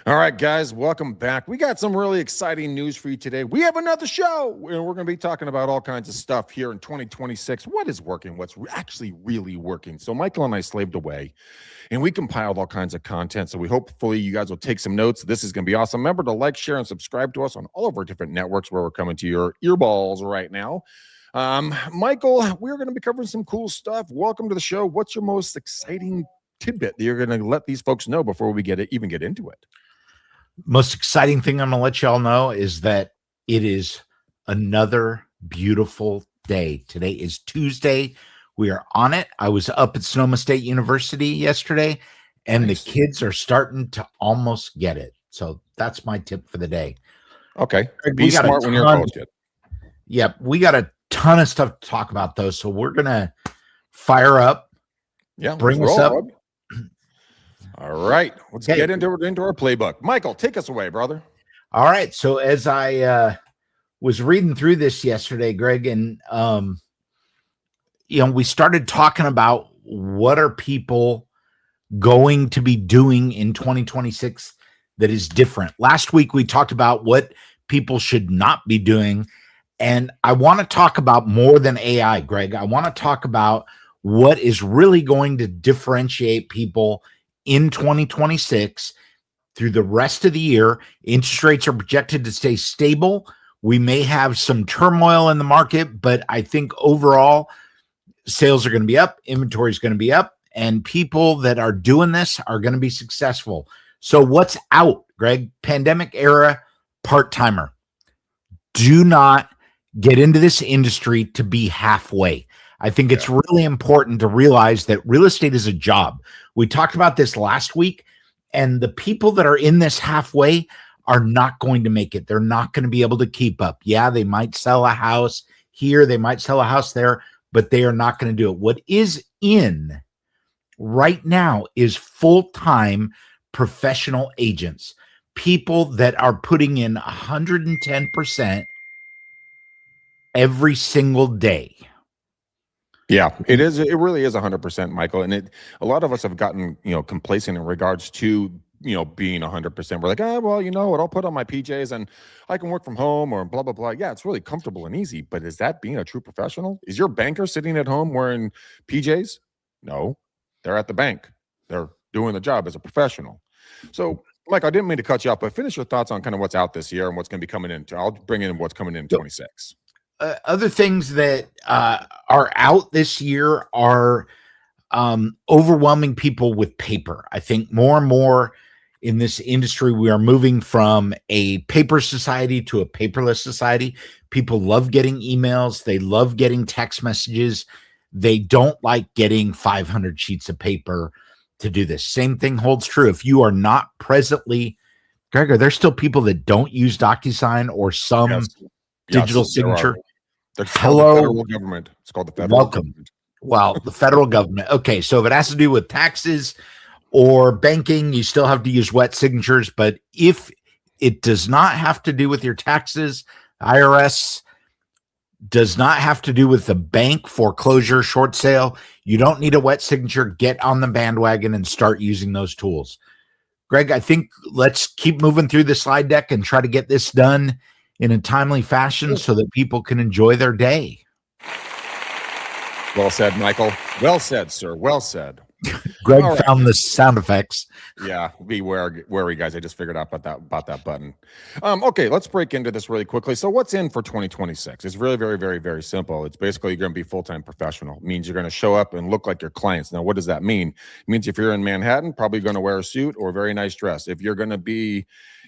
All right, guys, welcome back. We got some really exciting news for you today. We have another show, and we're going to be talking about all kinds of stuff here in 2026. What is working? What's actually really working? So Michael and I slaved away, and we compiled all kinds of content. So we hopefully you guys will take some notes. This is going to be awesome. Remember to like, share, and subscribe to us on all of our different networks where we're coming to your earballs right now. Michael, we're going to be covering some cool stuff. Welcome to the show. What's your most exciting tidbit that you're going to let these folks know before we even get into it? Most exciting thing I'm going to let y'all know is that it is another beautiful day. Today is Tuesday. We are on it. I was up at Sonoma State University yesterday, and nice. The kids are starting to almost get it. So that's my tip for the day. Okay. Be smart when you're a college kid. Yep. We got a ton of stuff to talk about, though. So we're going to fire up. Yeah. Bring us up. Bud. All right, let's get into our playbook. Michael, take us away, brother. All right. So as I was reading through this yesterday, Greg, and we started talking about what are people going to be doing in 2026 that is different. Last week we talked about what people should not be doing, and I want to talk about more than AI, Greg. I want to talk about what is really going to differentiate people in 2026 through the rest of the year. Interest rates are projected to stay stable. We may have some turmoil in the market, but I think overall sales are going to be up, inventory is going to be up, and people that are doing this are going to be successful. So what's out, Greg? Pandemic era part-timer. Do not get into this industry to be halfway. I think it's really important to realize that real estate is a job. We talked about this last week, and the people that are in this halfway are not going to make it. They're not going to be able to keep up. Yeah, they might sell a house here, they might sell a house there, but they are not going to do it. What is in right now is full-time professional agents, people that are putting in 110% every single day. Yeah, it is. It really is 100%, Michael. And a lot of us have gotten, complacent in regards to, being 100%. We're like, well, you know what? I'll put on my PJs and I can work from home or blah, blah, blah. Yeah, it's really comfortable and easy. But is that being a true professional? Is your banker sitting at home wearing PJs? No, they're at the bank. They're doing the job as a professional. So, Mike, I didn't mean to cut you off, but finish your thoughts on kind of what's out this year and what's going to be coming in. I'll bring in what's coming in 26. Other things that are out this year are overwhelming people with paper. I think more and more in this industry, we are moving from a paper society to a paperless society. People love getting emails. They love getting text messages. They don't like getting 500 sheets of paper to do this. Same thing holds true. If you are not presently, Greg, are there still people that don't use DocuSign or some digital signature? Hello, the federal government. It's called the federal government. Well, the federal government. Okay, so if it has to do with taxes or banking, you still have to use wet signatures. But if it does not have to do with your taxes, IRS does not have to do with the bank foreclosure, short sale, you don't need a wet signature. Get on the bandwagon and start using those tools. Greg, I think let's keep moving through the slide deck and try to get this done in a timely fashion so that people can enjoy their day. Well said, Michael. Well said, sir. Well said. Greg found the sound effects. Yeah, be wary, guys. I just figured out about that button. Okay, let's break into this really quickly. So what's in for 2026? It's really very, very, very simple. It's basically you're going to be full-time professional. It means you're going to show up and look like your clients. Now, what does that mean? It means if you're in Manhattan, probably going to wear a suit or a very nice dress. If you're going to be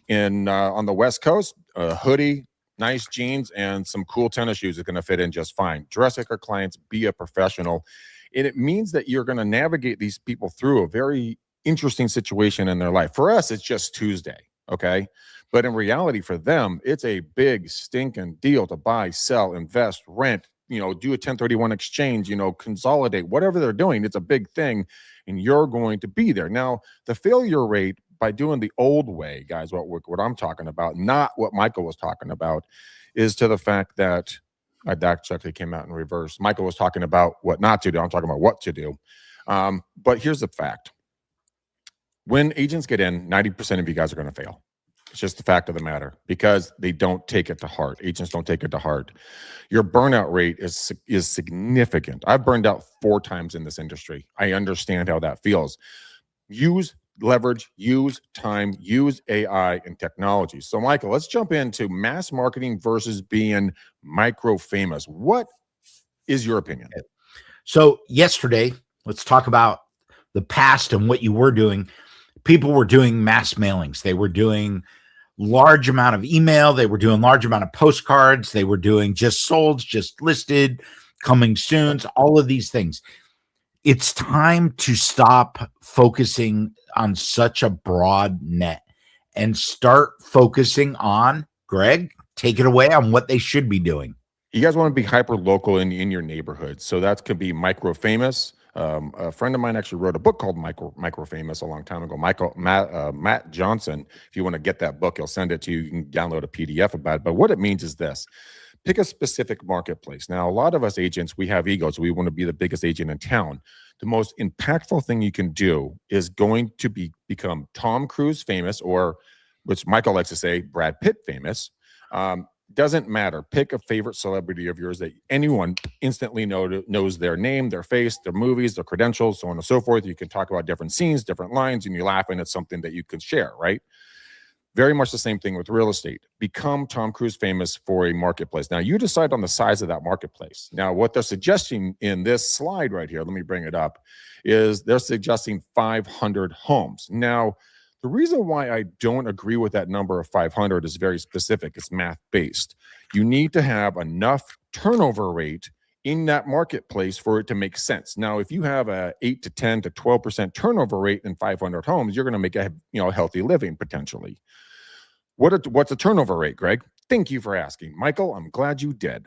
in on the West Coast, a hoodie, nice jeans, and some cool tennis shoes are going to fit in just fine. Dress like your clients, be a professional. And it means that you're going to navigate these people through a very interesting situation in their life. For us, it's just Tuesday, okay? But in reality, for them, it's a big stinking deal to buy, sell, invest, rent, do a 1031 exchange, consolidate, whatever they're doing. It's a big thing, and you're going to be there. Now, the failure rate by doing the old way, guys, what I'm talking about, not what Michael was talking about, is to the fact that that actually came out in reverse. Michael was talking about what not to do. I'm talking about what to do. But here's the fact. when agents get in, 90% of you guys are going to fail. It's just the fact of the matter because they don't take it to heart. Agents don't take it to heart. Your burnout rate is significant. I've burned out 4 times in this industry. I understand how that feels. Use leverage, use time, use AI and technology. So, Michael, let's jump into mass marketing versus being micro famous. What is your opinion? So yesterday, let's talk about the past and what you were doing. People were doing mass mailings. They were doing large amount of email. They were doing large amount of postcards. They were doing just sold, just listed, coming soon, all of these things. It's time to stop focusing on such a broad net and start focusing on, Greg, take it away, on what they should be doing. You guys want to be hyper local in your neighborhood. So that could be micro famous. A friend of mine actually wrote a book called Micro Famous a long time ago. Matt Johnson. If you want to get that book, he'll send it to you. You can download a PDF about it. But what it means is this: pick a specific marketplace. Now, a lot of us agents, we have egos. We want to be the biggest agent in town. The most impactful thing you can do is going to become Tom Cruise famous, or, which Michael likes to say, Brad Pitt famous. Doesn't matter. Pick a favorite celebrity of yours that anyone instantly knows their name, their face, their movies, their credentials, so on and so forth. You can talk about different scenes, different lines, and you laugh, and it's something that you can share, right? Very much the same thing with real estate. Become Tom Cruise famous for a marketplace. Now, you decide on the size of that marketplace. Now, what they're suggesting in this slide right here, let me bring it up, is they're suggesting 500 homes. Now, the reason why I don't agree with that number of 500 is very specific. It's math-based. You need to have enough turnover rate in that marketplace for it to make sense. Now, if you have a 8 to 10 to 12% turnover rate in 500 homes, you're going to make a healthy living potentially. What's a turnover rate, Greg? Thank you for asking, Michael. I'm glad you did.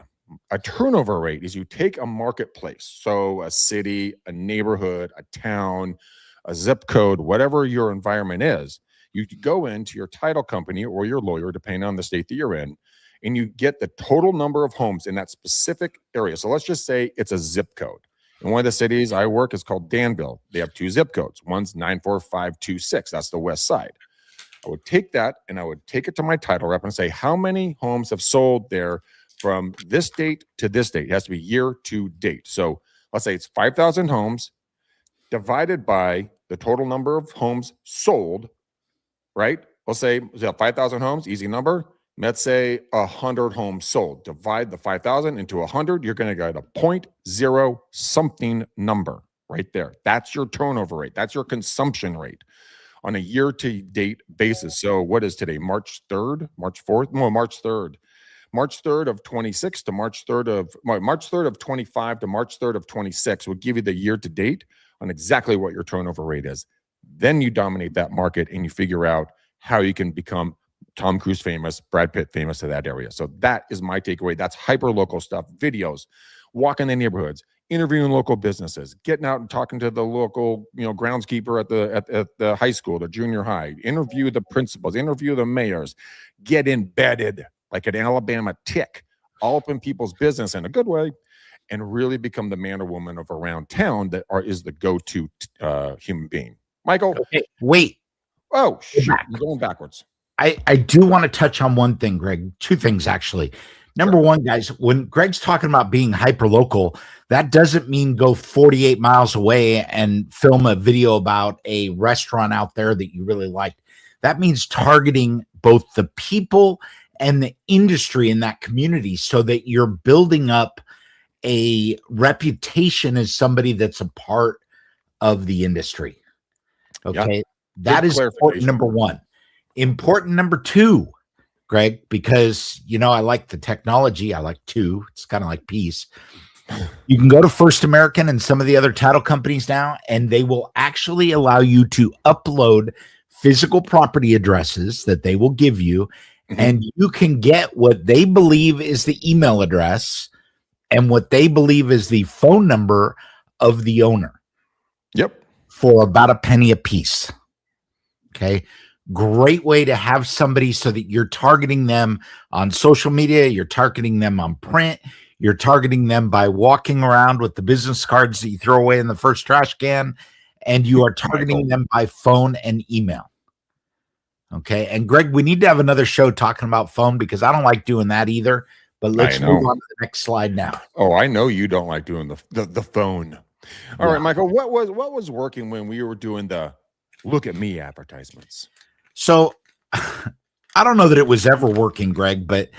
A turnover rate is you take a marketplace, so a city, a neighborhood, a town, a zip code, whatever your environment is. You go into your title company or your lawyer, depending on the state that you're in, and you get the total number of homes in that specific area. So let's just say it's a zip code. In one of the cities I work is called Danville. They have 2 zip codes. One's 94526. That's the west side. I would take that and I would take it to my title rep and say, how many homes have sold there from this date to this date? It has to be year to date. So let's say it's 5,000 homes divided by the total number of homes sold, right? We'll say 5,000 homes, easy number. Let's say 100 homes sold. Divide the 5,000 into 100. You're going to get a 0.0 something number right there. That's your turnover rate. That's your consumption rate on a year-to-date basis. So what is today? March 3rd? March 4th? No, March 3rd. March 3rd of 26 to March 3rd of 25 to March 3rd of 26 would give you the year-to-date on exactly what your turnover rate is. Then you dominate that market and you figure out how you can become Tom Cruise famous, Brad Pitt famous to that area. So that is my takeaway. That's hyper local stuff, videos, walking the neighborhoods, interviewing local businesses, getting out and talking to the local, groundskeeper at the high school, the junior high, interview the principals, interview the mayors, get embedded like an Alabama tick, all up in people's business in a good way, and really become the man or woman of around town that is the go-to human being. Michael. Okay, wait. Oh, shoot. You're going backwards. I do want to touch on one thing, Greg. 2 things, actually. Number one, guys, when Greg's talking about being hyper local, that doesn't mean go 48 miles away and film a video about a restaurant out there that you really like. That means targeting both the people and the industry in that community so that you're building up a reputation as somebody that's a part of the industry. Okay. Yep. That is important, number one. Important number 2, Greg, because, I like the technology. I like 2. It's kind of like peace. You can go to First American and some of the other title companies now, and they will actually allow you to upload physical property addresses that they will give you, and you can get what they believe is the email address and what they believe is the phone number of the owner. Yep. For about a penny a piece. Okay. Great way to have somebody so that you're targeting them on social media. You're targeting them on print. You're targeting them by walking around with the business cards that you throw away in the first trash can. and you are Michael. targeting them by phone and email. Okay. And Greg, we need to have another show talking about phone because I don't like doing that either. But let's move on to the next slide now. Oh, I know you don't like doing the phone. All Yeah. right, Michael, what was working when we were doing the look at me advertisements? So I don't know that it was ever working, Greg, but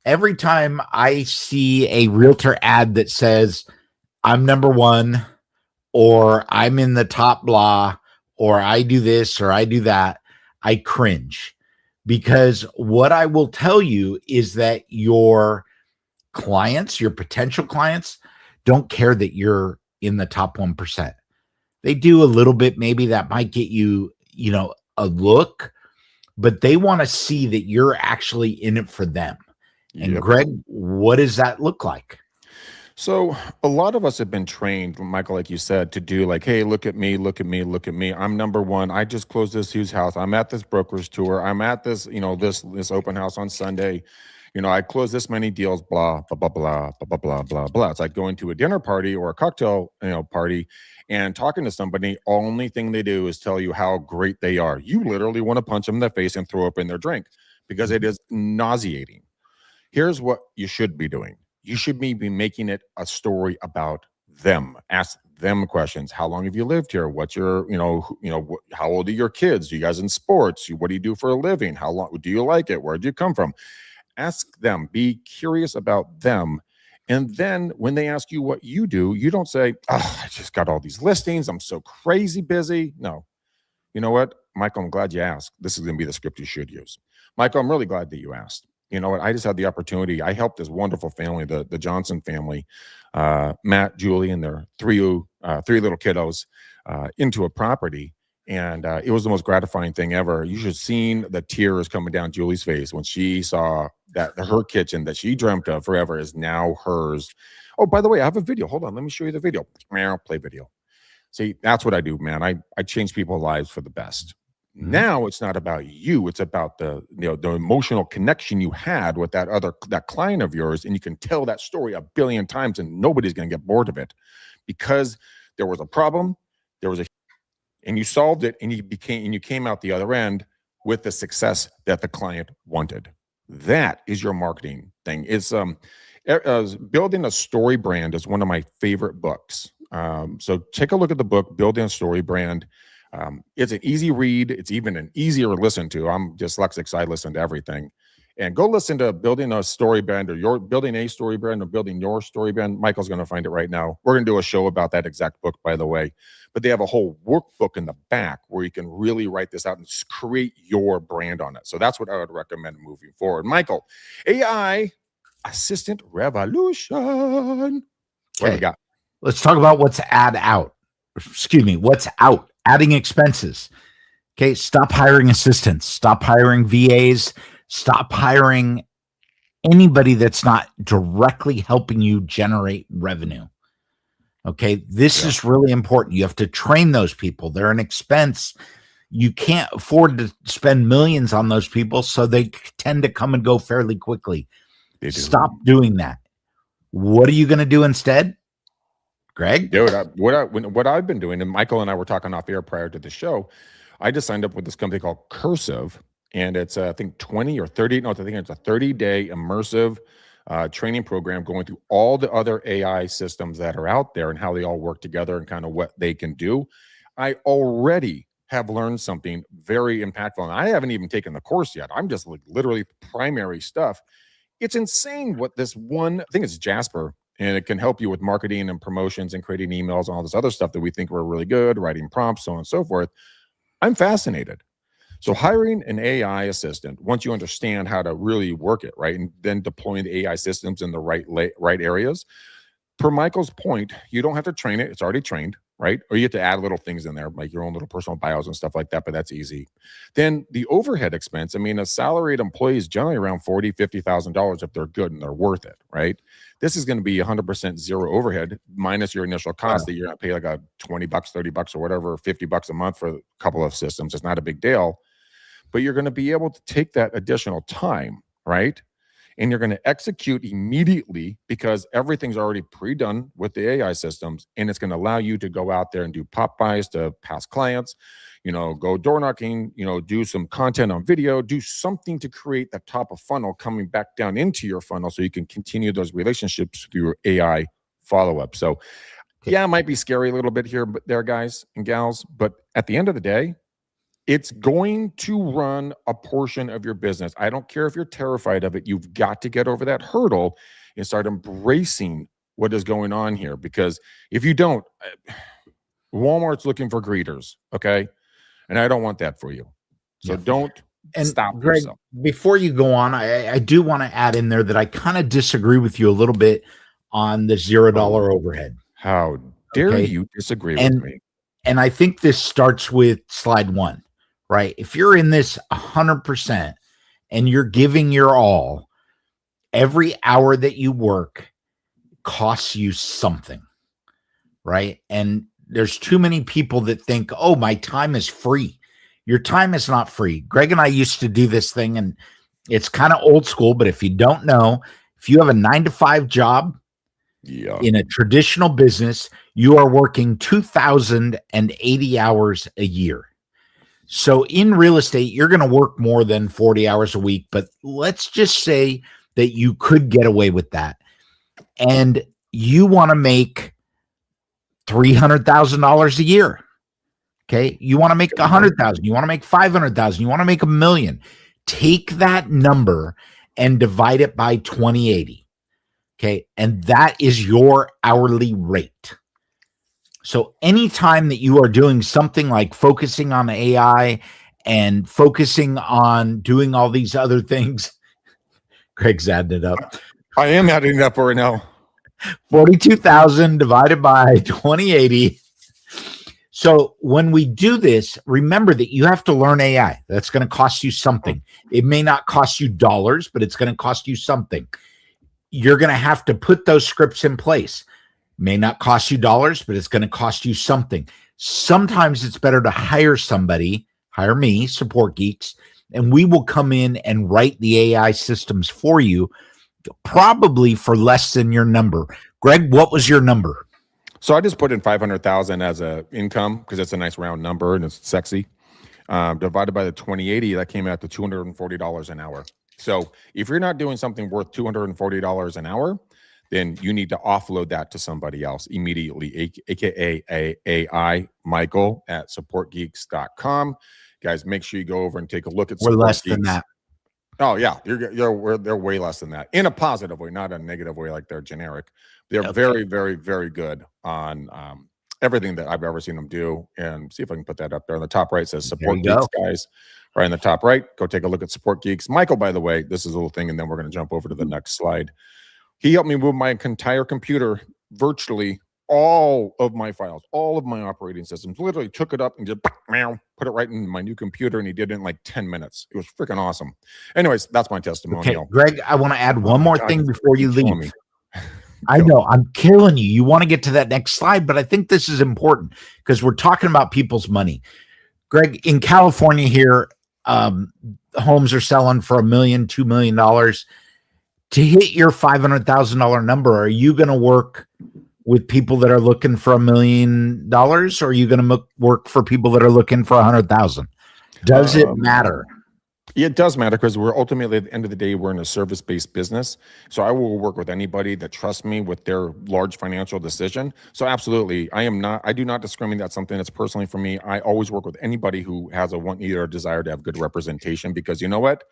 every time I see a realtor ad that says I'm number one, or I'm in the top blah, or I do this or I do that, I cringe, because what I will tell you is that your clients, your potential clients, don't care that you're in the top 1%. They do a little bit, maybe that might get you, a look, but they want to see that you're actually in it for them. And Greg, what does that look like? So a lot of us have been trained, Michael, like you said, to do like, hey, look at me, look at me, look at me. I'm number one. I just closed this huge house. I'm at this broker's tour. I'm at this, this open house on Sunday. I closed this many deals, blah, blah, blah, blah, blah, blah, blah, blah. It's like going to a dinner party or a cocktail, party and talking to somebody. Only thing they do is tell you how great they are. You literally want to punch them in the face and throw up in their drink because it is nauseating. Here's what you should be doing. You should be making it a story about them. Ask them questions. How long have you lived here? What's your, how old are your kids? Are you guys in sports? What do you do for a living? How long do you like it? Where did you come from? Ask them. Be curious about them. And then when they ask you what you do, you don't say, oh, I just got all these listings. I'm so crazy busy. No. You know what, Michael, I'm glad you asked. This is going to be the script you should use. Michael, I'm really glad that you asked. You know what? I just had the opportunity. I helped this wonderful family, the Johnson family, Matt, Julie, and their three little kiddos into a property. And it was the most gratifying thing ever. You should have seen the tears coming down Julie's face when she saw that her kitchen that she dreamt of forever is now hers. Oh, by the way, I have a video. Hold on. Let me show you the video. Play video. See, that's what I do, man. I change people's lives for the best. Now it's not about you. It's about the emotional connection you had with that client of yours. And you can tell that story a billion times and nobody's going to get bored of it because there was a problem, and you solved it, and you came out the other end with the success that the client wanted. That is your marketing thing. It's building a story brand is one of my favorite books. So take a look at the book, Building a Story Brand. It's an easy read. It's even an easier listen to. I'm dyslexic, so I listen to everything. And go listen to Building a Story Brand, or you're building a story brand, or building your story brand. Michael's going to find it right now. We're going to do a show about that exact book, by the way. But they have a whole workbook in the back where you can really write this out and create your brand on it. So that's what I would recommend moving forward. Michael, AI assistant revolution. What do we got? Let's talk about what's what's out. Adding expenses. Okay, stop hiring assistants. Stop hiring VAs. Stop hiring anybody that's not directly helping you generate revenue. Okay, this is really important. You have to train those people. They're an expense. You can't afford to spend millions on those people, so they tend to come and go fairly quickly. Stop doing that. What are you going to do instead? Greg? Dude, what I've been doing, and Michael and I were talking off air prior to the show, I just signed up with this company called Cursive, and it's I think 20 or 30, no, I think it's a 30-day immersive training program going through all the other AI systems that are out there and how they all work together and kind of what they can do. I already have learned something very impactful, and I haven't even taken the course yet. I'm just like literally primary stuff. It's insane what this one, I think it's Jasper, and it can help you with marketing and promotions and creating emails and all this other stuff that we think we're really good, writing prompts, so on and so forth. I'm fascinated. So hiring an AI assistant, once you understand how to really work it, right, and then deploying the AI systems in the right areas, per Michael's point, you don't have to train it. It's already trained, right? Or you have to add little things in there, like your own little personal bios and stuff like that, but that's easy. Then the overhead expense, I mean, a salaried employee is generally around $40,000, $50,000 if they're good and they're worth it, right? This is going to be 100% zero overhead minus your initial cost that you're going to pay like a $20, $30 or whatever, $50 a month for a couple of systems. It's not a big deal, but you're going to be able to take that additional time, right? and you're going to execute immediately because everything's already pre-done with the AI systems, and it's going to allow you to go out there and do pop buys to past clients, go door knocking, do some content on video, do something to create the top of funnel coming back down into your funnel so you can continue those relationships through your AI follow-up. So yeah, it might be scary a little bit here, but there, guys and gals, but at the end of the day, it's going to run a portion of your business. I don't care if you're terrified of it. You've got to get over that hurdle and start embracing what is going on here. Because if you don't, Walmart's looking for greeters, okay? And I don't want that for you. So don't stop Greg, yourself. Before you go on, I do want to add in there that I kind of disagree with you a little bit on the $0 overhead. How dare you disagree with me? And I think this starts with slide 1. Right? If you're in this 100% and you're giving your all, every hour that you work costs you something, right? And there's too many people that think, oh, my time is free. Your time is not free. Greg and I used to do this thing, and it's kind of old school, but if you don't know, if you have a 9-to-5 job in a traditional business, you are working 2,080 hours a year. So in real estate, you're going to work more than 40 hours a week, but let's just say that you could get away with that. And you want to make $300,000 a year. Okay. You want to make 100,000, you want to make 500,000, you want to make $1 million. Take that number and divide it by 2080. Okay. And that is your hourly rate. So anytime that you are doing something like focusing on AI and focusing on doing all these other things, Greg's adding it up. I am adding it up right now. 42,000 divided by 2080. So when we do this, remember that you have to learn AI. That's going to cost you something. It may not cost you dollars, but it's going to cost you something. You're going to have to put those scripts in place. May not cost you dollars, but it's going to cost you something. Sometimes it's better to hire somebody, hire me, Support Geeks, and we will come in and write the AI systems for you, probably for less than your number. Greg, what was your number? So I just put in 500,000 as a income because it's a nice round number and it's sexy. Divided by the 2080, that came out to $240 an hour. So if you're not doing something worth $240 an hour, then you need to offload that to somebody else immediately, aka AI Michael at supportgeeks.com. Guys, make sure you go over and take a look at We're less than that. Oh yeah, they're way less than that in a positive way, not a negative way like they're generic. They're very, very, very good on everything that I've ever seen them do. And see if I can put that up there on the top right. It says Support Geeks, guys. Right in the top right, go take a look at Support Geeks. Michael, by the way, this is a little thing, and then we're going to jump over to the next slide. He helped me move my entire computer, virtually all of my files, all of my operating systems, literally took it up and just put it right in my new computer, and he did it in like 10 minutes. It was freaking awesome. Anyways, that's my testimonial. Okay, Greg, I want to add one more thing before you leave. I know, I'm killing you. You want to get to that next slide, but I think this is important because we're talking about people's money. Greg, in California here, homes are selling for $1 million, $2 million. To hit your $500,000 number, are you going to work with people that are looking for $1 million, or are you going to work for people that are looking for 100,000? Does it matter? It does matter because we're ultimately, at the end of the day, we're in a service-based business. So I will work with anybody that trusts me with their large financial decision. So absolutely, I do not discriminate. That's something that's personally for me. I always work with anybody who has either a desire to have good representation, because you know what?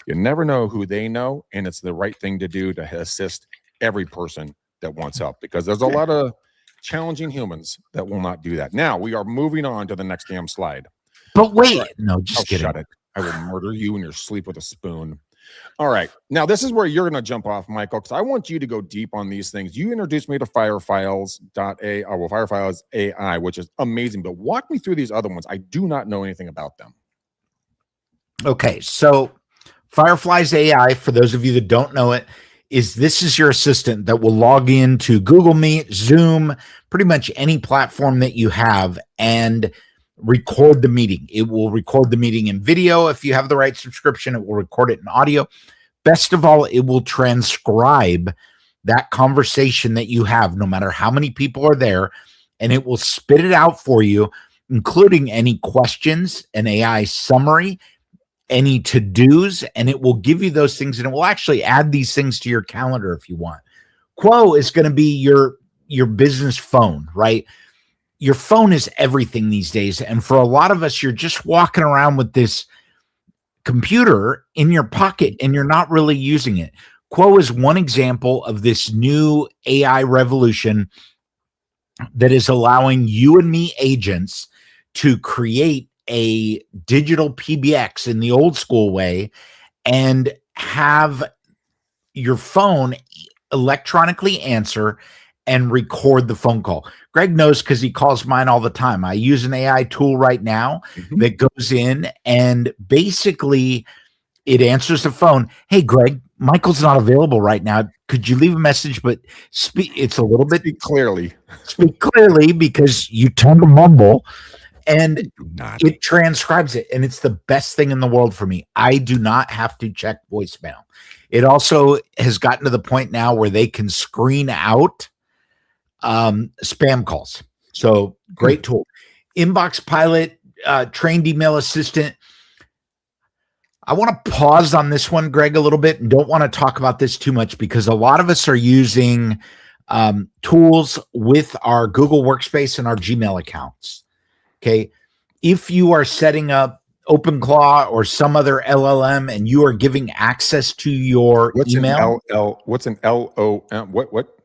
You never know who they know, and it's the right thing to do to assist every person that wants help, because there's a lot of challenging humans that will not do that. Now we are moving on to the next damn slide. But wait, no, just kidding. Shut it. I will murder you in your sleep with a spoon. All right. Now, this is where you're going to jump off, Michael, because I want you to go deep on these things. You introduced me to Firefiles AI, which is amazing. But walk me through these other ones. I do not know anything about them. Okay. So Fireflies AI, for those of you that don't know it, this is your assistant that will log into Google Meet, Zoom, pretty much any platform that you have, and record the meeting. It will record the meeting in video. If you have the right subscription, it will record it in audio. Best of all, it will transcribe that conversation that you have, no matter how many people are there, and it will spit it out for you, including any questions, an AI summary, any to-dos, and it will give you those things, and it will actually add these things to your calendar if you want. Quo is going to be your business phone, right? Your phone is everything these days. And for a lot of us, you're just walking around with this computer in your pocket and you're not really using it. Quo is one example of this new AI revolution that is allowing you and me agents to create a digital PBX in the old school way and have your phone electronically answer and record the phone call. Greg knows because he calls mine all the time. I use an AI tool right now that goes in and basically it answers the phone. Hey, Greg, Michael's not available right now. Could you leave a message? But it's a little bit clearly. Speak clearly because you tend to mumble, and it transcribes it. And it's the best thing in the world for me. I do not have to check voicemail. It also has gotten to the point now where they can screen out spam calls. So great tool. Inbox Pilot, trained email assistant. I want to pause on this one, Greg, a little bit, and don't want to talk about this too much because a lot of us are using tools with our Google Workspace and our Gmail accounts. Okay. If you are setting up OpenClaw or some other LLM and you are giving access to your email. What's an LOM? What?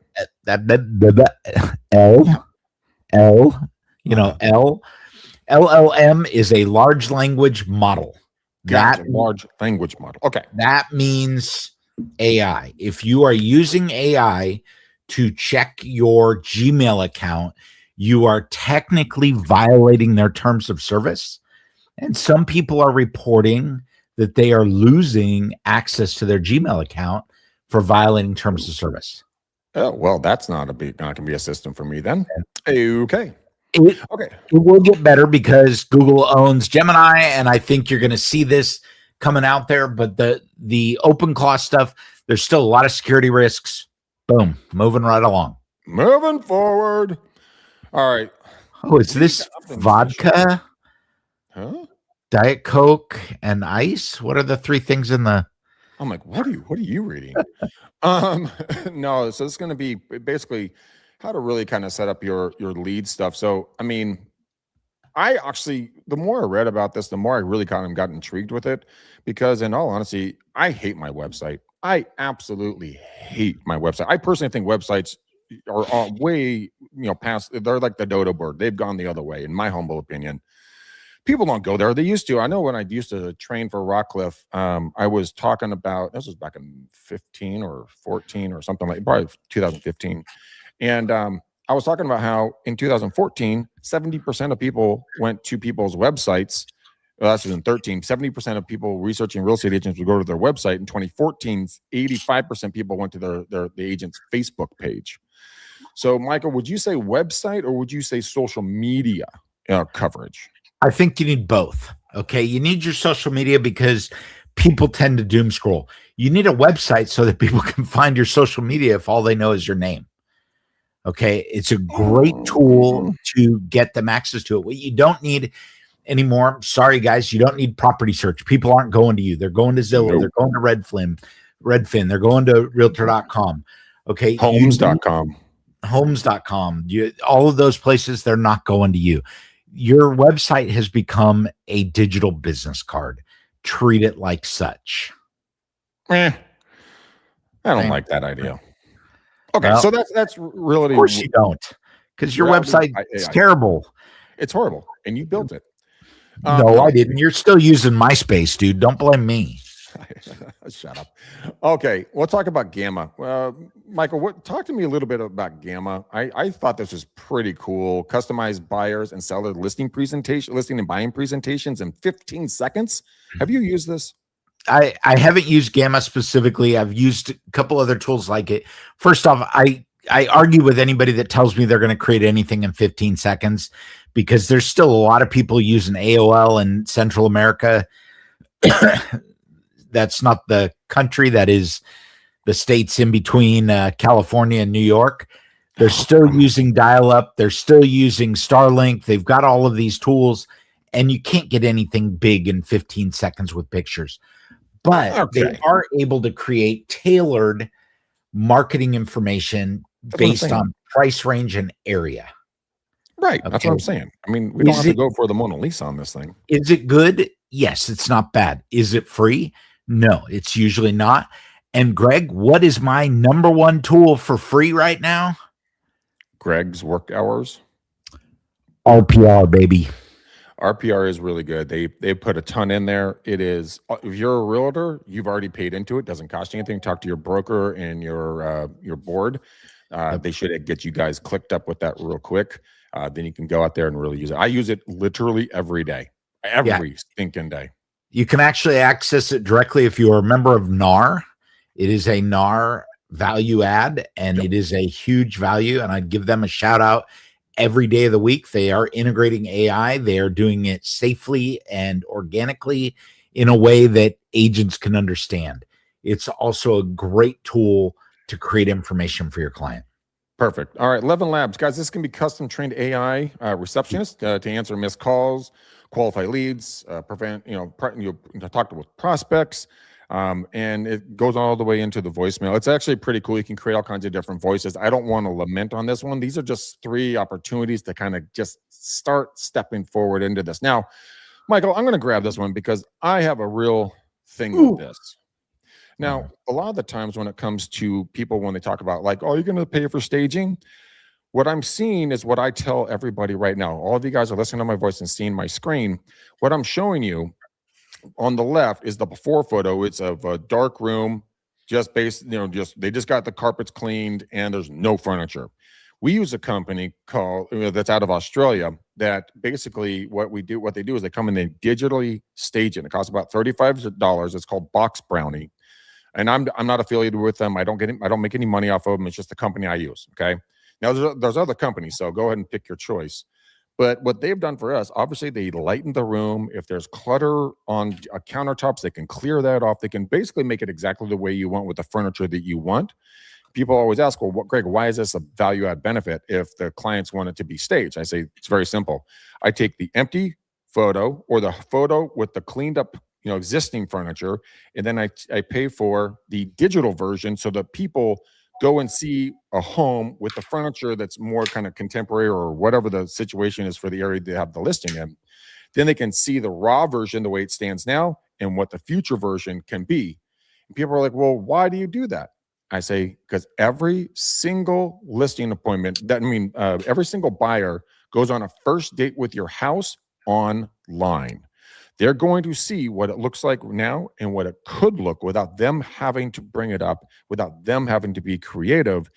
LLM is a large language model. Large language model. Okay. That means AI. If you are using AI to check your Gmail account, you are technically violating their terms of service. And some people are reporting that they are losing access to their Gmail account for violating terms of service. Oh, well, that's not going to be a system for me then. Okay. It will get better because Google owns Gemini, and I think you're going to see this coming out there. But the OpenClaw stuff, there's still a lot of security risks. Boom, moving right along. Moving forward. All right. Oh, is this vodka? Huh? Diet Coke and ice? What are the three things in the... I'm like, what are you reading? No, so it's going to be basically how to really kind of set up your lead stuff. So, I mean, I actually, the more I read about this, the more I really kind of got intrigued with it, because in all honesty, I hate my website. I absolutely hate my website. I personally think websites are way, past, they're like the dodo bird. They've gone the other way, in my humble opinion. People don't go there. They used to. I know when I used to train for Rockcliffe, I was talking about, this was back in 15 or 14 or something like, probably 2015. And I was talking about how in 2014, 70% of people went to people's websites. Well, that's in 13. 70% of people researching real estate agents would go to their website. In 2014, 85% people went to the agent's Facebook page. So, Michael, would you say website or would you say social media coverage? I think you need both. Okay. You need your social media because people tend to doom scroll. You need a website so that people can find your social media if all they know is your name. Okay. It's a great tool to get them access to it. What you don't need anymore, sorry guys, you don't need property search. People aren't going to you. They're going to Zillow. Nope. They're going to Redfin. They're going to realtor.com. Okay. Homes.com. Homes.com. All of those places, they're not going to you. Your website has become a digital business card. Treat it like such. I don't like that idea. Okay, well, so that's really... Of course you don't, because your website is terrible. It's horrible, and you built it. No, I didn't. You're still using MySpace, dude. Don't blame me. Shut up. Okay, we'll talk about Gamma. Michael, talk to me a little bit about Gamma. I thought this was pretty cool. Customized buyers and seller listing and buying presentations in 15 seconds. Have you used this? I haven't used Gamma specifically. I've used a couple other tools like it. First off, I argue with anybody that tells me they're going to create anything in 15 seconds because there's still a lot of people using AOL in Central America. That's not the country that is the states in between California and New York. They're still using dial-up. They're still using Starlink. They've got all of these tools, and you can't get anything big in 15 seconds with pictures. But they are able to create tailored marketing information based on price range and area. Right. Okay. That's what I'm saying. I mean, we don't have to go for the Mona Lisa on this thing. Is it good? Yes, it's not bad. Is it free? No, it's usually not. And Greg, what is my number one tool for free right now? Greg's work hours. RPR, baby. RPR is really good. They put a ton in there. It is, if you're a realtor, you've already paid into it. Doesn't cost you anything. Talk to your broker and your board. They should get you guys clicked up with that real quick. Then you can go out there and really use it. I use it literally every day, every stinking day. You can actually access it directly if you're a member of NAR. It is a NAR value add, and it is a huge value. And I'd give them a shout out every day of the week. They are integrating AI. They are doing it safely and organically in a way that agents can understand. It's also a great tool to create information for your client. Perfect. All right, 11 Labs. Guys, this can be custom trained AI receptionist to answer missed calls, qualify leads, prevent, talk with prospects, and it goes all the way into the voicemail. It's actually pretty cool. You can create all kinds of different voices. I don't want to lament on this one. These are just 3 opportunities to kind of just start stepping forward into this. Now, Michael, I'm going to grab this one because I have a real thing with this. Now, a lot of the times when it comes to people, when they talk about like, oh, you're going to pay for staging, what I'm seeing is what I tell everybody right now. All of you guys are listening to my voice and seeing my screen. What I'm showing you on the left is the before photo. It's of a dark room, just based, they just got the carpets cleaned and there's no furniture. We use a company called that's out of Australia that basically what they do is they come and they digitally stage it. It costs about $35. It's called Box Brownie. And I'm not affiliated with them. I don't make any money off of them. It's just the company I use. Okay. Now there's other companies, so go ahead and pick your choice. But what they've done for us, obviously they lighten the room. If there's clutter on countertops, they can clear that off. They can basically make it exactly the way you want with the furniture that you want. People always ask, well, Greg, why is this a value add benefit if the clients want it to be staged? I say, it's very simple. I take the empty photo or the photo with the cleaned up existing furniture, and then I pay for the digital version so that people go and see a home with the furniture that's more kind of contemporary or whatever the situation is for the area they have the listing in. Then they can see the raw version the way it stands now and what the future version can be. And people are like, well, why do you do that? I say, because every single listing appointment, every single buyer goes on a first date with your house online. They're going to see what it looks like now and what it could look without them having to bring it up, without them having to be creative.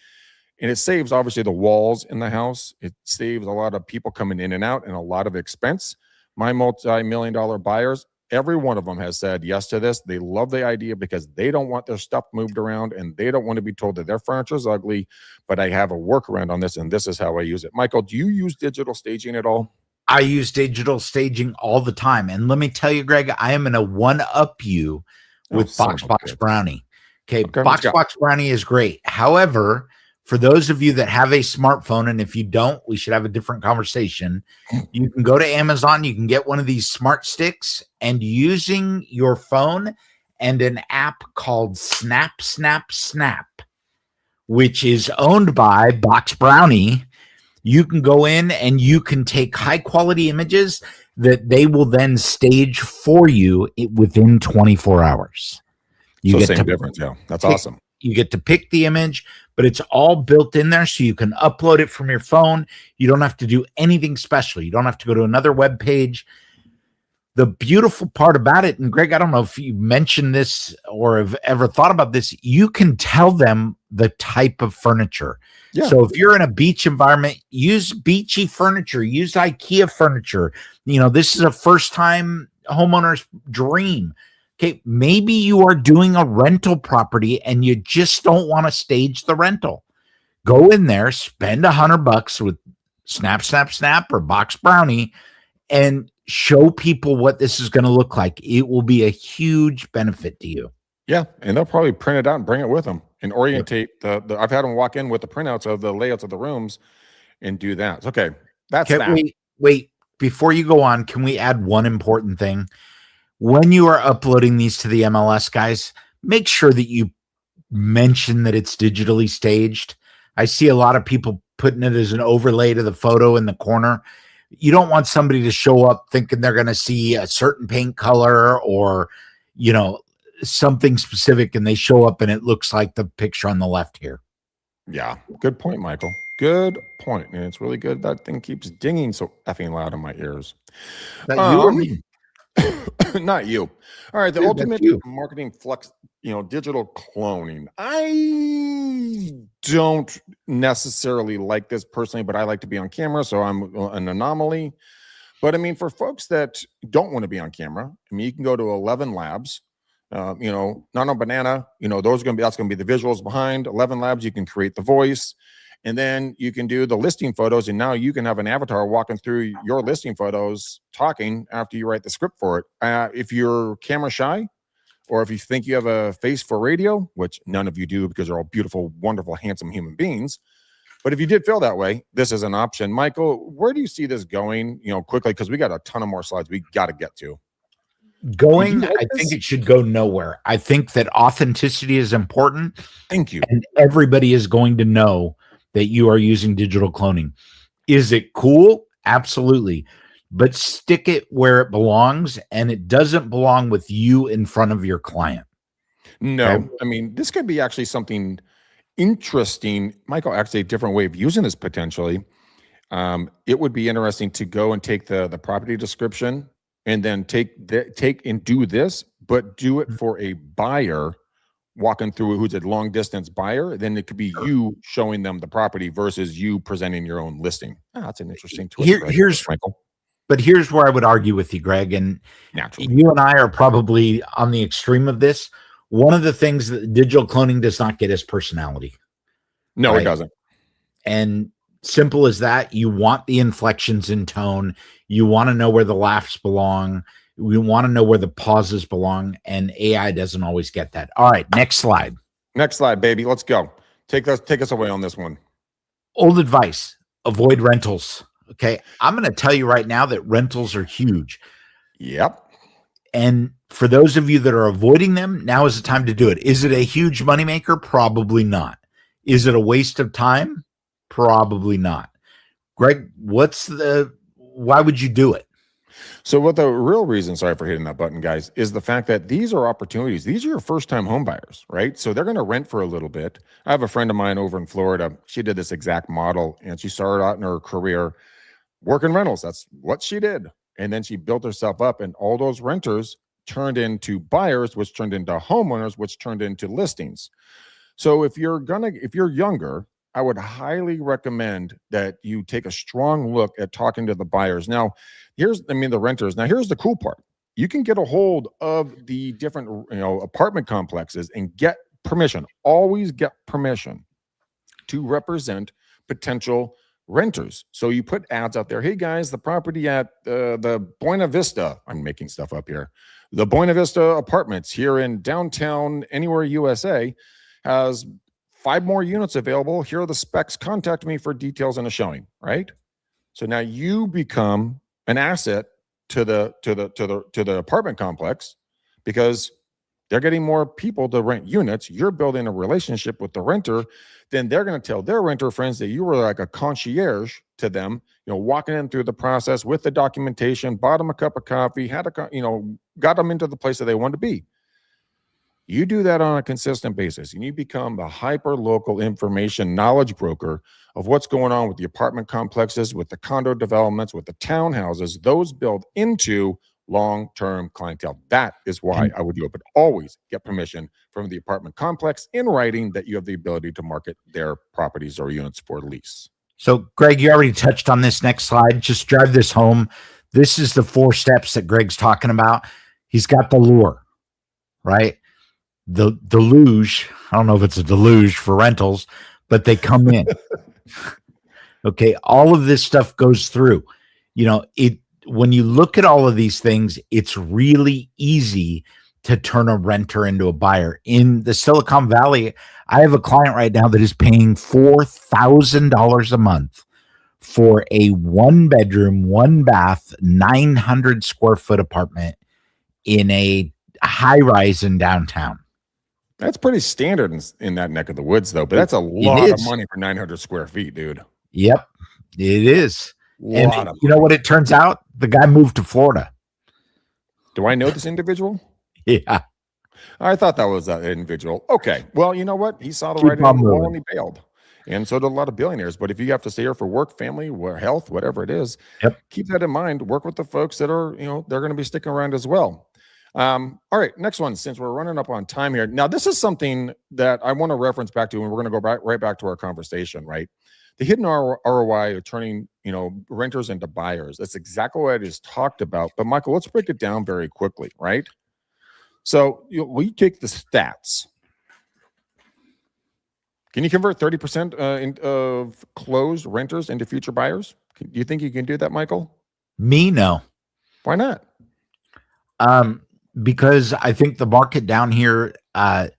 And it saves, obviously, the walls in the house. It saves a lot of people coming in and out and a lot of expense. My multi-million-dollar buyers, every one of them has said yes to this. They love the idea because they don't want their stuff moved around and they don't want to be told that their furniture is ugly, but I have a workaround on this and this is how I use it. Michael, do you use digital staging at all? I use digital staging all the time. And let me tell you, Greg, I am going to one-up you with Box Brownie. Okay, Box Brownie is great. However, for those of you that have a smartphone, and if you don't, we should have a different conversation. You can go to Amazon, you can get one of these smart sticks, and using your phone and an app called Snap, which is owned by Box Brownie, you can go in and you can take high quality images that they will then stage for you within 24 hours. You get same difference. Yeah, that's awesome. You get to pick the image, but it's all built in there so you can upload it from your phone. You don't have to do anything special. You don't have to go to another web page. The beautiful part about it, and Greg, I don't know if you mentioned this or have ever thought about this, you can tell them the type of furniture. Yeah. So if you're in a beach environment, use beachy furniture, use IKEA furniture. This is a first-time homeowner's dream. Okay, maybe you are doing a rental property and you just don't want to stage the rental. Go in there, spend $100 with Snap or Box Brownie, and show people what this is going to look like. It will be a huge benefit to you. Yeah, and they'll probably print it out and bring it with them and Yep. orientate the I've had them walk in with the printouts of the layouts of the rooms and do that. Okay, that's Can that. wait, before you go on, can we add one important thing? When you are uploading these to the MLS, guys, make sure that you mention that it's digitally staged. I see a lot of people putting it as an overlay to the photo in the corner. You don't want somebody to show up thinking they're going to see a certain paint color or, you know, something specific, and they show up and it looks like the picture on the left here. Yeah, good point, Michael. Good point. And it's really good. That thing keeps dinging so effing loud in my ears. That you or me? Not you. All right, the Dude, that's ultimate you. marketing flex, digital cloning. I don't necessarily like this personally, but I like to be on camera, so I'm an anomaly. But I mean, for folks that don't want to be on camera, I mean, you can go to 11 Labs. Nano Banana. Those are going to be that's going to be the visuals behind 11 Labs. You can create the voice, and then you can do the listing photos. And now you can have an avatar walking through your listing photos, talking after you write the script for it. If you're camera shy, or if you think you have a face for radio, which none of you do because you're all beautiful, wonderful, handsome human beings. But if you did feel that way, this is an option. Michael, where do you see this going, quickly? Because we got a ton of more slides we got to get to. Going, I think it should go nowhere. I think that authenticity is important. Thank you. And everybody is going to know that you are using digital cloning. Is it cool? Absolutely. But stick it where it belongs, and it doesn't belong with you in front of your client. No, Okay? I mean, this could be actually something interesting. Michael, actually a different way of using this potentially. It would be interesting to go and take the property description and then take and do this, but do it for a buyer walking through who's a long distance buyer. Then it could be you showing them the property versus you presenting your own listing. That's an interesting twist. Here's Michael. But here's where I would argue with you, Greg, and Naturally, you and I are probably on the extreme of this. One of the things that digital cloning does not get is personality. No, right? It doesn't. And simple as that. You want the inflections in tone. You want to know where the laughs belong. We want to know where the pauses belong. And AI doesn't always get that. All right, next slide. Next slide, baby. Let's go. Take us away on this one. Old advice: avoid rentals. Okay, I'm going to tell you right now that rentals are huge. Yep. And for those of you that are avoiding them, now is the time to do it. Is it a huge moneymaker? Probably not. Is it a waste of time? Probably not. Greg, why would you do it? So what the real reason, sorry for hitting that button, guys, is the fact that these are opportunities. These are your first-time home buyers, right? So they're going to rent for a little bit. I have a friend of mine over in Florida. She did this exact model, and she started out in her career working rentals. That's what she did. And then she built herself up, and all those renters turned into buyers, which turned into homeowners, which turned into listings. So if you're younger, I would highly recommend that you take a strong look at talking to the buyers. Now, the renters. Now, here's the cool part. You can get a hold of the different, apartment complexes and get permission. Always get permission to represent potential renters. So you put ads out there. Hey guys, the property at the Buena Vista, I'm making stuff up here. The Buena Vista Apartments here in downtown, anywhere USA, has 5 more units available. Here are the specs. Contact me for details and a showing, right? So now you become an asset to the apartment complex because they're getting more people to rent units. You're building a relationship with the renter. Then they're going to tell their renter friends that you were like a concierge to them, walking them through the process with the documentation, bought them a cup of coffee, got them into the place that they want to be. You do that on a consistent basis, and you become the hyper-local information knowledge broker of what's going on with the apartment complexes, with the condo developments, with the townhouses. Those build into long-term clientele. That is why I would do it, but always get permission from the apartment complex in writing that you have the ability to market their properties or units for lease. So, Greg, you already touched on this next slide. Just drive this home. This is the 4 steps that Greg's talking about. He's got the lure, right? The deluge. I don't know if it's a deluge for rentals, but they come in. Okay. All of this stuff goes through, when you look at all of these things, it's really easy to turn a renter into a buyer. In the Silicon Valley, I have a client right now that is paying $4,000 a month for a 1-bedroom, 1-bath, 900 square foot apartment in a high rise in downtown. That's pretty standard in that neck of the woods, though. But that's a It lot of is. money for 900 square feet, dude. Yep, it is. And Lot of you know what it turns out? The guy moved to Florida. Do I know this individual? Yeah. I thought that was that individual. Okay. Well, you know what? He saw the Keep writing on on the wall moving. and he bailed. And so did a lot of billionaires. But if you have to stay here for work, family, health, whatever it is, Yep. keep that in mind. Work with the folks that are, they're going to be sticking around as well. All right. Next one, since we're running up on time here. Now, this is something that I want to reference back to, and we're going to go right back to our conversation, right? The hidden ROI of turning, renters into buyers. That's exactly what I just talked about. But Michael, let's break it down very quickly, right? So we take the stats. Can you convert 30% of closed renters into future buyers? Do you think you can do that, Michael? Me, no. Why not? Because I think the market down here, I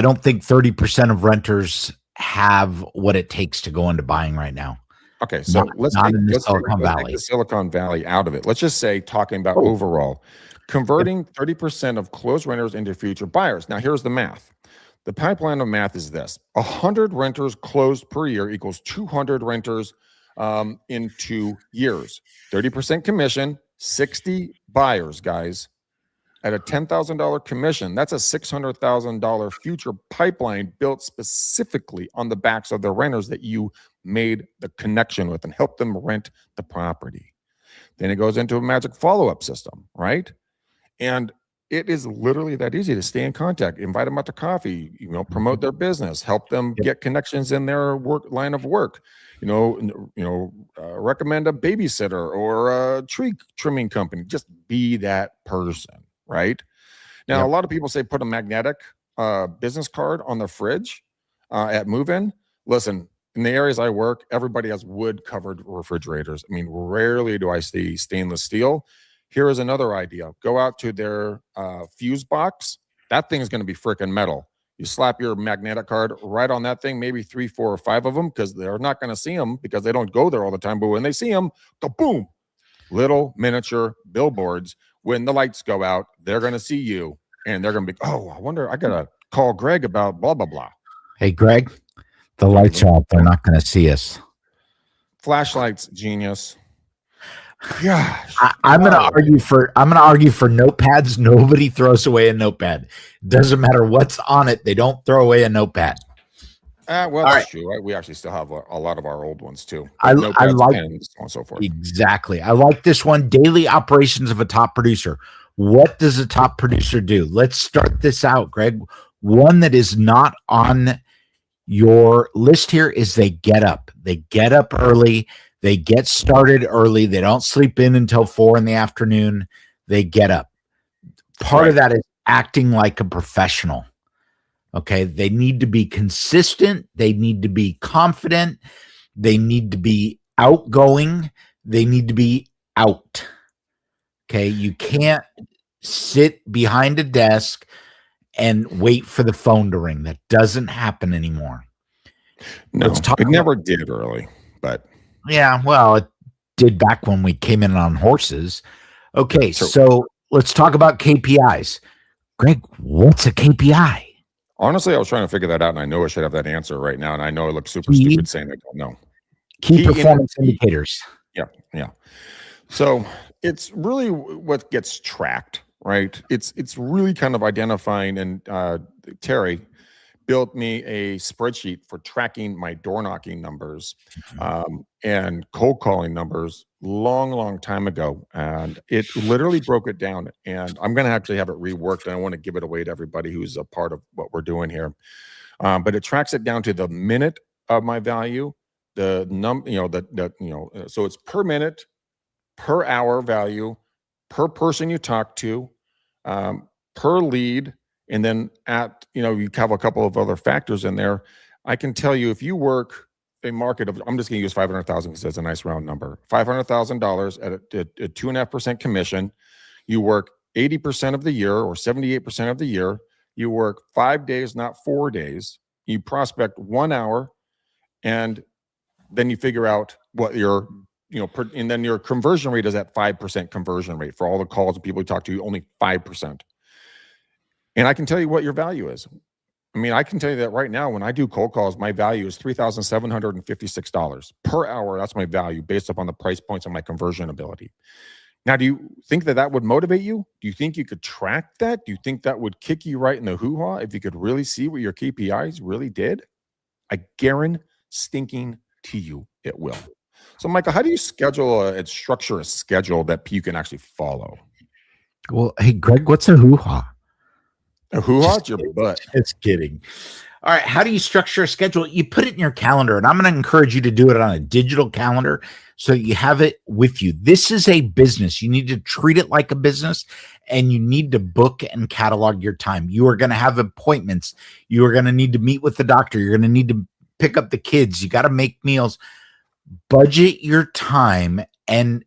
don't think 30% of renters have what it takes to go into buying right now. Okay, so let's take the Silicon Valley out of it. Let's just say, talking about overall, converting 30% of closed renters into future buyers. Now, here's the math. The pipeline of math is this: 100 renters closed per year equals 200 renters in 2 years. 30% commission, 60 buyers, guys. At a $10,000 commission, that's a $600,000 future pipeline built specifically on the backs of the renters that you made the connection with and helped them rent the property. Then it goes into a magic follow-up system, right? And it is literally that easy to stay in contact, invite them out to coffee, promote their business, help them get connections in their line of work, recommend a babysitter or a tree trimming company. Just be that person, right? Now, a lot of people say put a magnetic business card on the fridge at move-in. Listen, in the areas I work, everybody has wood-covered refrigerators. I mean, rarely do I see stainless steel. Here is another idea. Go out to their fuse box. That thing is going to be freaking metal. You slap your magnetic card right on that thing, maybe 3, 4, or 5 of them, because they're not going to see them because they don't go there all the time. But when they see them, boom, little miniature billboards. When the lights go out, they're going to see you, and they're going to be, oh, I wonder, I got to call Greg about blah, blah, blah. Hey, Greg, the lights are out. They're not going to see us. Flashlights, genius. Gosh, I'm going to argue for notepads. Nobody throws away a notepad. Doesn't matter what's on it. They don't throw away a notepad. Well, that's true. Right? We actually still have a lot of our old ones too. I like pens, so on and so forth. Exactly. I like this one. Daily operations of a top producer. What does a top producer do? Let's start this out, Greg. One that is not on your list here is they get up. They get up early. They get started early. They don't sleep in until 4 p.m. They get up. Part of that is acting like a professional. Okay. They need to be consistent. They need to be confident. They need to be outgoing. They need to be out. Okay. You can't sit behind a desk and wait for the phone to ring. That doesn't happen anymore. No, it never did early, but. Yeah, well, it did back when we came in on horses. Okay, so let's talk about KPIs. Greg, what's a KPI? Honestly, I was trying to figure that out, and I know I should have that answer right now, and I know it looks super stupid saying I don't know. Key performance indicators. Yeah. So it's really what gets tracked, right? It's really kind of identifying, and Terry built me a spreadsheet for tracking my door knocking numbers and cold calling numbers long time ago. And it literally broke it down. And I'm going to actually have it reworked. And I want to give it away to everybody who's a part of what we're doing here. But it tracks it down to the minute of my value, so it's per minute, per hour value, per person you talk to, per lead. And then you have a couple of other factors in there. I can tell you if you work a market of, I'm just going to use 500,000 because it's a nice round number, $500,000 at a 2.5% commission. You work 80% of the year or 78% of the year. You work 5 days, not 4 days. You prospect 1 hour, and then you figure out what your, and then your conversion rate is at 5% conversion rate for all the calls and people you talk to, only 5%. And I can tell you what your value is. I mean, I can tell you that right now, when I do cold calls, my value is $3,756 per hour. That's my value based upon the price points and my conversion ability. Now, do you think that would motivate you? Do you think you could track that? Do you think that would kick you right in the hoo-ha if you could really see what your KPIs really did? I guarantee to you it will. So, Michael, how do you structure a schedule that you can actually follow? Well, hey, Greg, what's a hoo-ha? A hoo-ha? It's your butt. Just kidding. All right. How do you structure a schedule? You put it in your calendar, and I'm going to encourage you to do it on a digital calendar so you have it with you. This is a business. You need to treat it like a business, and you need to book and catalog your time. You are going to have appointments. You are going to need to meet with the doctor. You're going to need to pick up the kids. You got to make meals. Budget your time and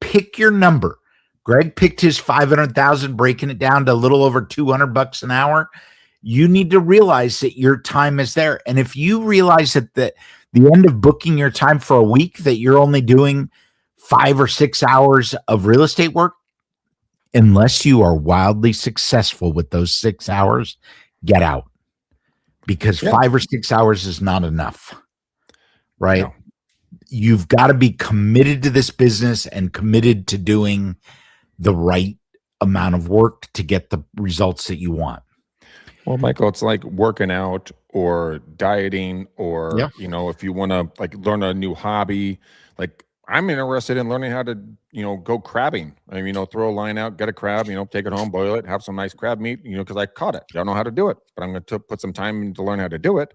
pick your number. Greg picked his 500,000, breaking it down to a little over $200 an hour. You need to realize that your time is there. And if you realize at the end of booking your time for a week that you're only doing 5 or 6 hours of real estate work, unless you are wildly successful with those 6 hours, get out. Because 5 or 6 hours is not enough, right? No. You've got to be committed to this business and committed to doing the right amount of work to get the results that you want. Well, Michael, it's like working out or dieting, or, if you want to learn a new hobby. Like, I'm interested in learning how to, go crabbing. I mean, throw a line out, get a crab, take it home, boil it, have some nice crab meat, because I caught it. I don't know how to do it, but I'm going to put some time in to learn how to do it.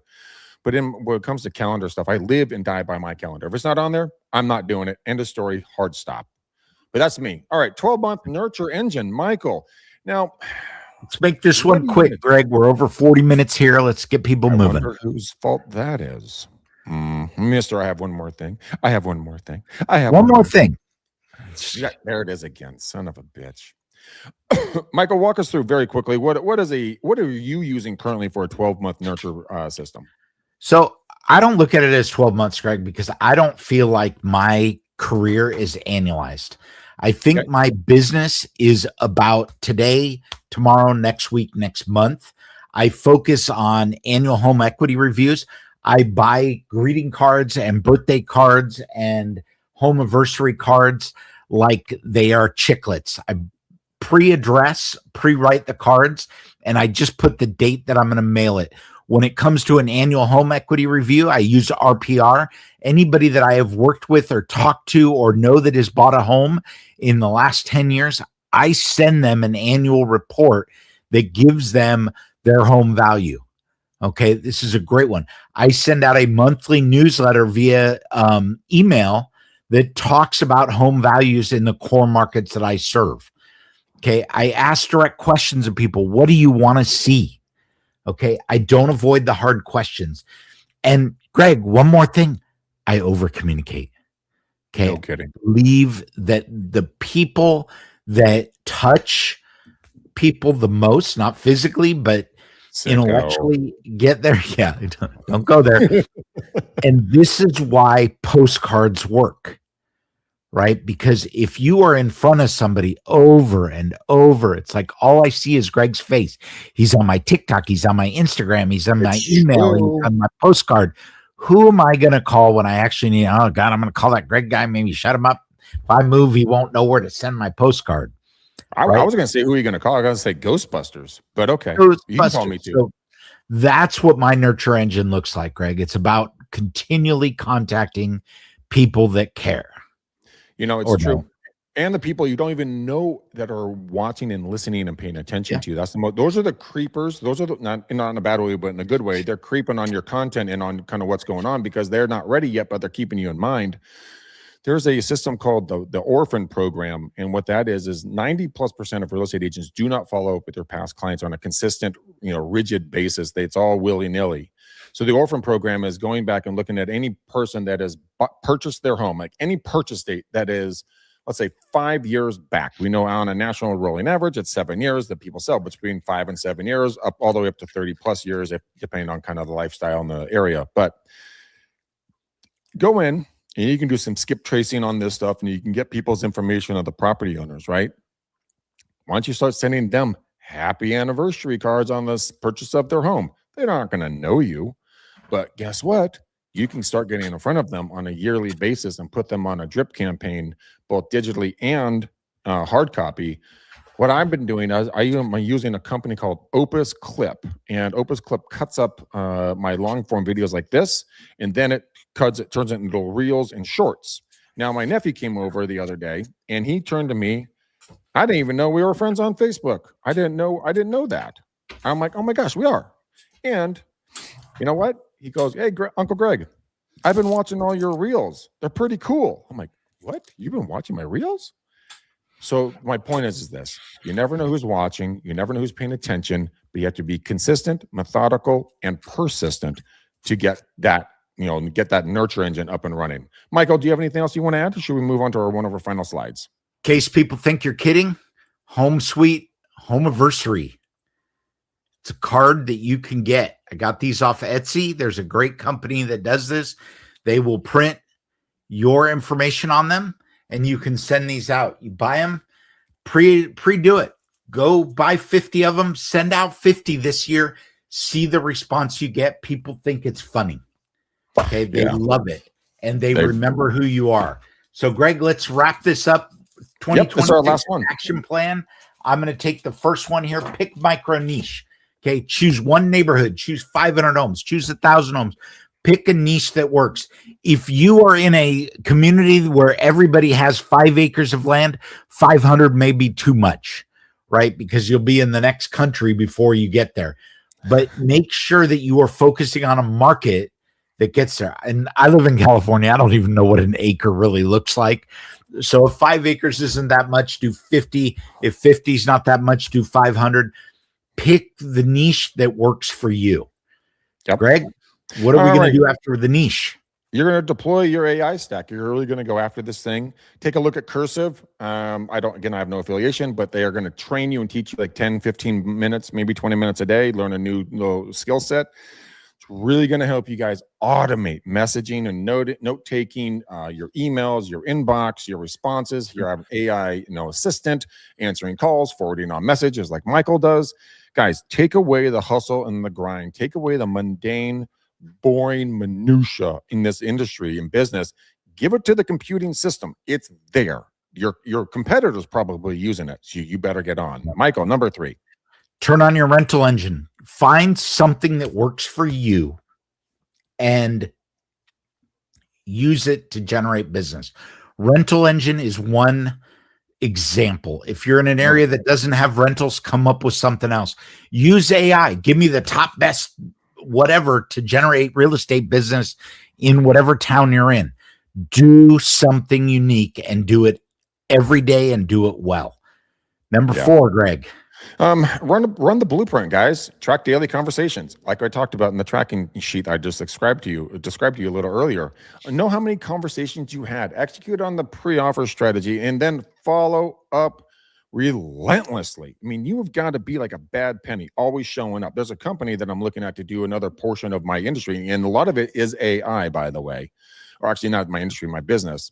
But when it comes to calendar stuff, I live and die by my calendar. If it's not on there, I'm not doing it. End of story, hard stop. But that's me. All right, 12-month nurture engine, Michael. Now, let's make this one quick, Greg. We're over 40 minutes here. Let's get people moving. I wonder whose fault that is. Mister, I have one more thing. I have one more thing. One more thing. Yeah, there it is again. Son of a bitch. Michael, walk us through very quickly. What are you using currently for a 12-month nurture system? So I don't look at it as 12 months, Greg, because I don't feel like my career is annualized. I think my business is about today, tomorrow, next week, next month. I focus on annual home equity reviews. I buy greeting cards and birthday cards and home anniversary cards like they are chiclets. I pre-address, pre-write the cards, and I just put the date that I'm going to mail it. When it comes to an annual home equity review, I use RPR. Anybody that I have worked with or talked to or know that has bought a home in the last 10 years, I send them an annual report that gives them their home value. Okay, this is a great one. I send out a monthly newsletter via email that talks about home values in the core markets that I serve. Okay, I ask direct questions of people. What do you want to see? Okay, I don't avoid the hard questions. And Greg, one more thing, I over communicate. Okay, no kidding. I believe that the people that touch people the most, not physically, but intellectually get there. Yeah, don't go there. And this is why postcards work, right? Because if you are in front of somebody over and over, it's like all I see is Greg's face. He's on my TikTok, he's on my Instagram, he's on my email, he's on my postcard. Who am I going to call when I actually need? Oh God, I'm going to call that Greg guy. Maybe shut him up. If I move, he won't know where to send my postcard. I was going to say, who are you going to call? I was going to say Ghostbusters, but okay. You can call me too. So that's what my nurture engine looks like, Greg. It's about continually contacting people that care. It's true. No. And the people you don't even know that are watching and listening and paying attention to you. That's the most. Those are the creepers. Those are not in a bad way, but in a good way. They're creeping on your content and on kind of what's going on because they're not ready yet, but they're keeping you in mind. There's a system called the orphan program. And what that is 90+% of real estate agents do not follow up with their past clients on a consistent, rigid basis. It's all willy-nilly. So the orphan program is going back and looking at any person that has purchased their home, like any purchase date that is let's say 5 years back. We know on a national rolling average, it's 7 years that people sell between 5 and 7 years, up all the way up to 30 plus years, depending on kind of the lifestyle in the area. But go in and you can do some skip tracing on this stuff, and you can get people's information of the property owners, right? Why don't you start sending them happy anniversary cards on this purchase of their home? They're not going to know you, but guess what? You can start getting in front of them on a yearly basis and put them on a drip campaign, both digitally and hard copy. What I've been doing is I'm using a company called Opus Clip, and Opus Clip cuts up my long form videos like this, and then it turns it into reels and shorts. Now, my nephew came over the other day, and he turned to me. I didn't even know we were friends on Facebook. I didn't know that. I'm like, oh my gosh, we are. And you know what? He goes, hey, Uncle Greg, I've been watching all your reels. They're pretty cool. I'm like, what? You've been watching my reels? So my point is this. You never know who's watching. You never know who's paying attention, but you have to be consistent, methodical, and persistent to get that, get that nurture engine up and running. Michael, do you have anything else you want to add? Or should we move on to one of our final slides? In case people think you're kidding, Home Sweet Home Anniversary. It's a card that you can get. I got these off Etsy. There's a great company that does this. They will print your information on them, and you can send these out. You buy them, pre-do it. Go buy 50 of them. Send out 50 this year. See the response you get. People think it's funny. Okay, they love it, and they remember who you are. So, Greg, let's wrap this up. 2020 that's our last one. Action plan. I'm going to take the first one here. Pick micro niche. Okay, choose one neighborhood. Choose 500 homes. Choose 1,000 homes. Pick a niche that works. If you are in a community where everybody has 5 acres of land, 500 may be too much, right? Because you'll be in the next country before you get there. But make sure that you are focusing on a market that gets there. And I live in California. I don't even know what an acre really looks like. So if 5 acres isn't that much, do 50. If 50 is not that much, do 500. Pick the niche that works for you. Yep. Greg, what are we going to do after the niche? You're going to deploy your AI stack. You're really going to go after this thing. Take a look at Cursive. I have no affiliation, but they are going to train you and teach you like 10, 15 minutes, maybe 20 minutes a day, learn a new skill set. It's really going to help you guys automate messaging and note taking, your emails, your inbox, your responses. Here I have AI, assistant answering calls, forwarding on messages like Michael does. Guys, take away the hustle and the grind. Take away the mundane, boring minutia in this industry and business. Give it to the computing system. It's there. Your competitors probably using it, so you better get on. Michael, number 3. Turn on your rental engine. Find something that works for you and use it to generate business. Rental engine is one example. If you're in an area that doesn't have rentals, come up with something else. Use AI. Give me the top best whatever to generate real estate business in whatever town you're in. Do something unique and do it every day and do it well. Number 4, Greg. Run the blueprint, guys. Track daily conversations, like I talked about in the tracking sheet I just described to you a little earlier. Know how many conversations you had. Execute on the pre-offer strategy, and then follow up relentlessly. I mean, you have got to be like a bad penny, always showing up. There's a company that I'm looking at to do another portion of my industry, and a lot of it is AI, by the way, or actually not my industry, my business.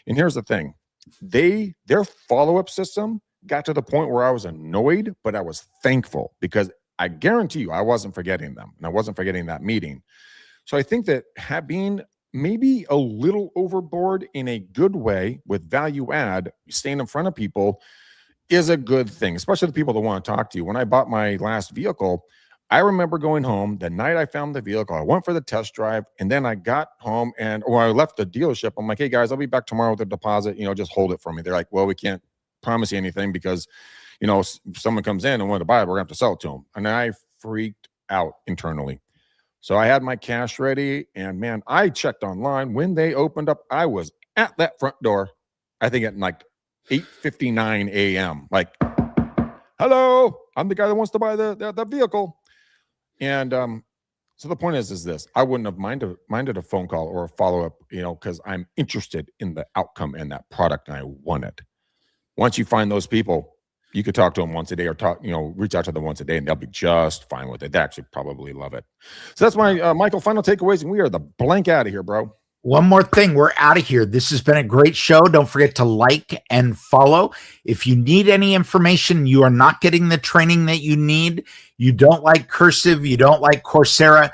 And here's the thing: their follow-up system got to the point where I was annoyed, but I was thankful, because I guarantee you I wasn't forgetting them, and I wasn't forgetting that meeting. So I think that being maybe a little overboard in a good way with value add, staying in front of people, is a good thing, especially the people that want to talk to you. When I bought my last vehicle, I remember going home the night I found the vehicle. I went for the test drive, and then I got home, and when I left the dealership, I'm like, hey guys, I'll be back tomorrow with a deposit, just hold it for me. They're like, well, we can't promise you anything because, if someone comes in and want to buy it, we're going to have to sell it to them. And I freaked out internally. So I had my cash ready, and man, I checked online. When they opened up, I was at that front door, I think at like 8:59 a.m. Like, hello, I'm the guy that wants to buy the vehicle. And So the point is this: I wouldn't have minded a phone call or a follow up, because I'm interested in the outcome and that product, and I want it. Once you find those people, you could talk to them once a day or reach out to them once a day, and they'll be just fine with it. They actually probably love it. So that's my Michael final takeaways, and we are the blank out of here, bro. One more thing, we're out of here. This has been a great show. Don't forget to like and follow. If you need any information, you are not getting the training that you need, you don't like Cursive, you don't like Coursera,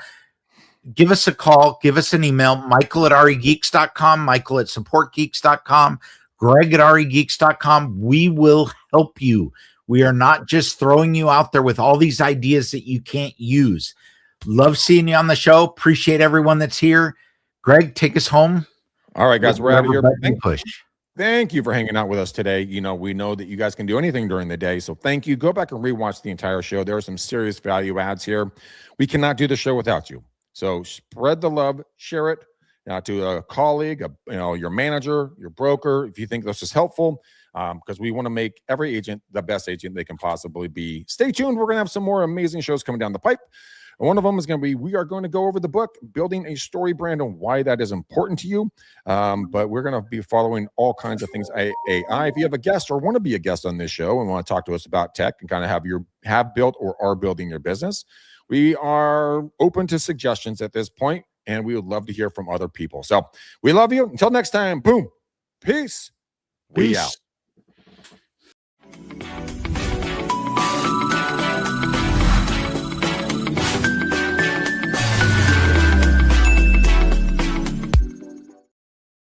give us a call, give us an email, michael@regeeks.com, michael@supportgeeks.com, greg@regeeks.com. We will help you. We are not just throwing you out there with all these ideas that you can't use. Love seeing you on the show. Appreciate everyone that's here. Greg, take us home. All right, guys, we're out of here. Push. Thank you for hanging out with us today. We know that you guys can do anything during the day, so thank you. Go back and rewatch the entire show. There are some serious value adds here. We cannot do the show without you. So spread the love, share it to a colleague, your manager, your broker, if you think this is helpful, because we want to make every agent the best agent they can possibly be. Stay tuned. We're going to have some more amazing shows coming down the pipe. And one of them is going to be, we are going to go over the book, Building a Story Brand, and why that is important to you. But we're going to be following all kinds of things AI. If you have a guest or want to be a guest on this show and want to talk to us about tech and kind of have built or are building your business, we are open to suggestions at this point, and we would love to hear from other people. So we love you. Until next time, boom. Peace. We out.